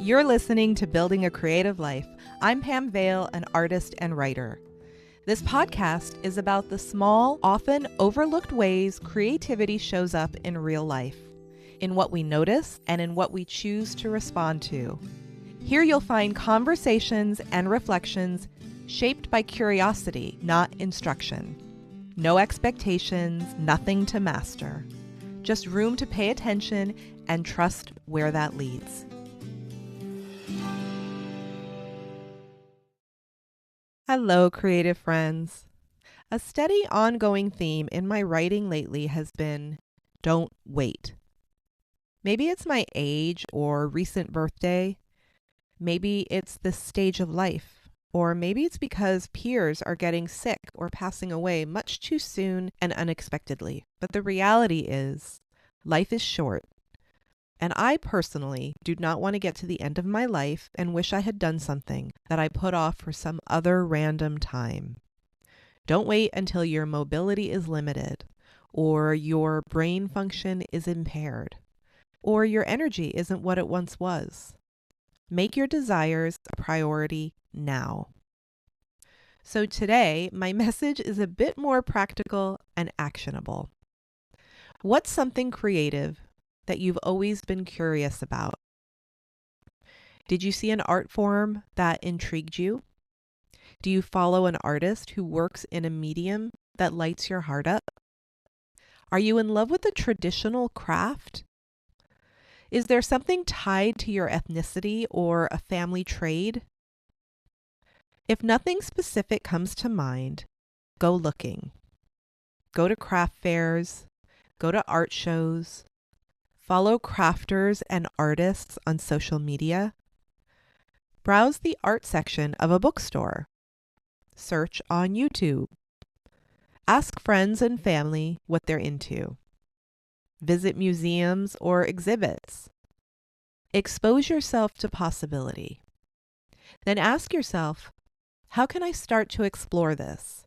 You're listening to Building a Creative Life. I'm Pam Vale, an artist and writer. This podcast is about the small, often overlooked ways creativity shows up in real life, in what we notice and in what we choose to respond to. Here you'll find conversations and reflections shaped by curiosity, not instruction. No expectations, nothing to master. Just room to pay attention and trust where that leads. Hello, creative friends. A steady ongoing theme in my writing lately has been, don't wait. Maybe it's my age or recent birthday. Maybe it's this stage of life. Or maybe it's because peers are getting sick or passing away much too soon and unexpectedly. But the reality is, life is short. And I personally do not want to get to the end of my life and wish I had done something that I put off for some other random time. Don't wait until your mobility is limited, or your brain function is impaired, or your energy isn't what it once was. Make your desires a priority now. So today, my message is a bit more practical and actionable. What's something creative that you've always been curious about? Did you see an art form that intrigued you? Do you follow an artist who works in a medium that lights your heart up? Are you in love with a traditional craft? Is there something tied to your ethnicity or a family trade? If nothing specific comes to mind, go looking. Go to craft fairs, go to art shows, follow crafters and artists on social media. Browse the art section of a bookstore. Search on YouTube. Ask friends and family what they're into. Visit museums or exhibits. Expose yourself to possibility. Then ask yourself, how can I start to explore this?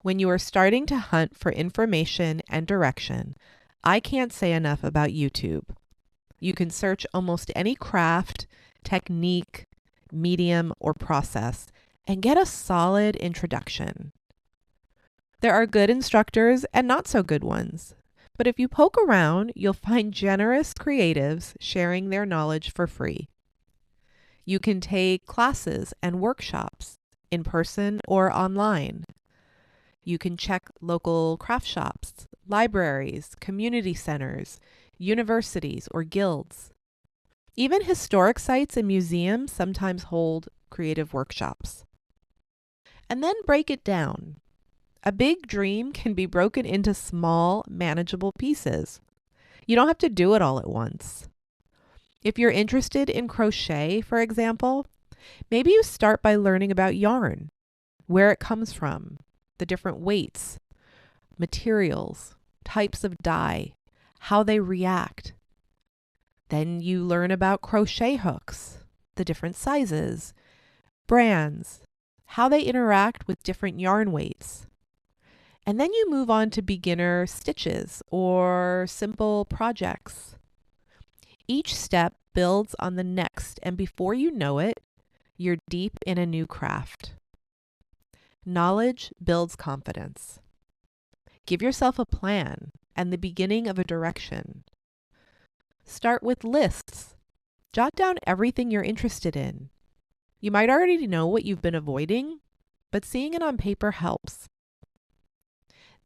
When you are starting to hunt for information and direction, I can't say enough about YouTube. You can search almost any craft, technique, medium, or process and get a solid introduction. There are good instructors and not so good ones, but if you poke around, you'll find generous creatives sharing their knowledge for free. You can take classes and workshops in person or online. You can check local craft shops, libraries, community centers, universities, or guilds. Even historic sites and museums sometimes hold creative workshops. And then break it down. A big dream can be broken into small, manageable pieces. You don't have to do it all at once. If you're interested in crochet, for example, maybe you start by learning about yarn, where it comes from, the different weights, materials, types of dye, how they react. Then you learn about crochet hooks, the different sizes, brands, how they interact with different yarn weights. And then you move on to beginner stitches or simple projects. Each step builds on the next, and before you know it, you're deep in a new craft. Knowledge builds confidence. Give yourself a plan and the beginning of a direction. Start with lists. Jot down everything you're interested in. You might already know what you've been avoiding, but seeing it on paper helps.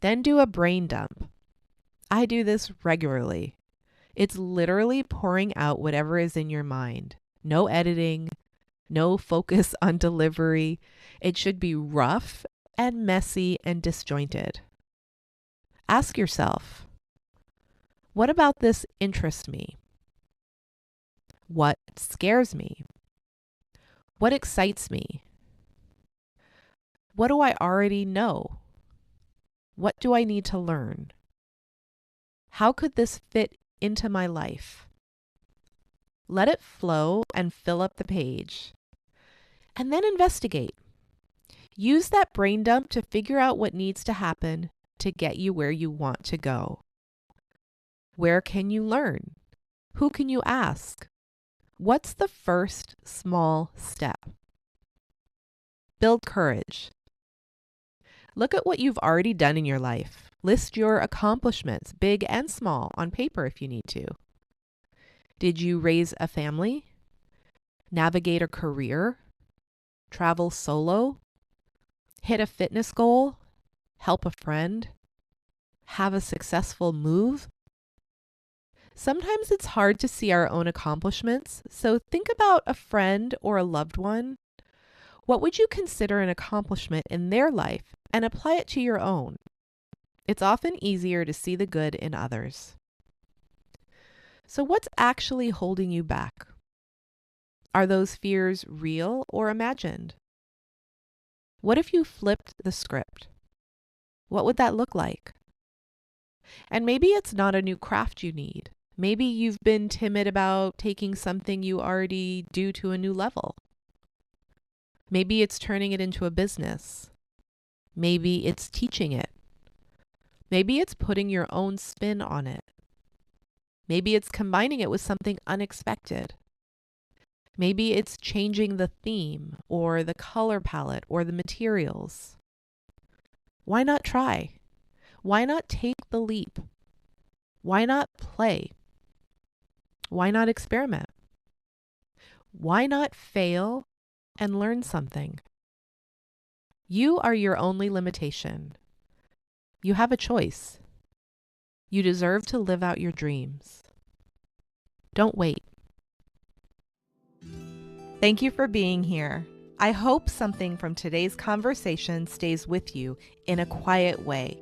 Then do a brain dump. I do this regularly. It's literally pouring out whatever is in your mind. No editing, no focus on delivery. It should be rough and messy and disjointed. Ask yourself, what about this interests me? What scares me? What excites me? What do I already know? What do I need to learn? How could this fit into my life? Let it flow and fill up the page. And then investigate. Use that brain dump to figure out what needs to happen to get you where you want to go. Where can you learn? Who can you ask? What's the first small step? Build courage. Look at what you've already done in your life. List your accomplishments, big and small, on paper if you need to. Did you raise a family? Navigate a career? Travel solo? Hit a fitness goal? Help a friend? Have a successful move? Sometimes it's hard to see our own accomplishments, so think about a friend or a loved one. What would you consider an accomplishment in their life and apply it to your own? It's often easier to see the good in others. So what's actually holding you back? Are those fears real or imagined? What if you flipped the script? What would that look like? And maybe it's not a new craft you need. Maybe you've been timid about taking something you already do to a new level. Maybe it's turning it into a business. Maybe it's teaching it. Maybe it's putting your own spin on it. Maybe it's combining it with something unexpected. Maybe it's changing the theme or the color palette or the materials. Why not try? Why not take the leap? Why not play? Why not experiment? Why not fail and learn something? You are your only limitation. You have a choice. You deserve to live out your dreams. Don't wait. Thank you for being here. I hope something from today's conversation stays with you in a quiet way.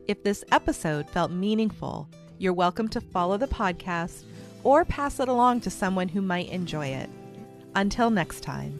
If this episode felt meaningful, you're welcome to follow the podcast or pass it along to someone who might enjoy it. Until next time.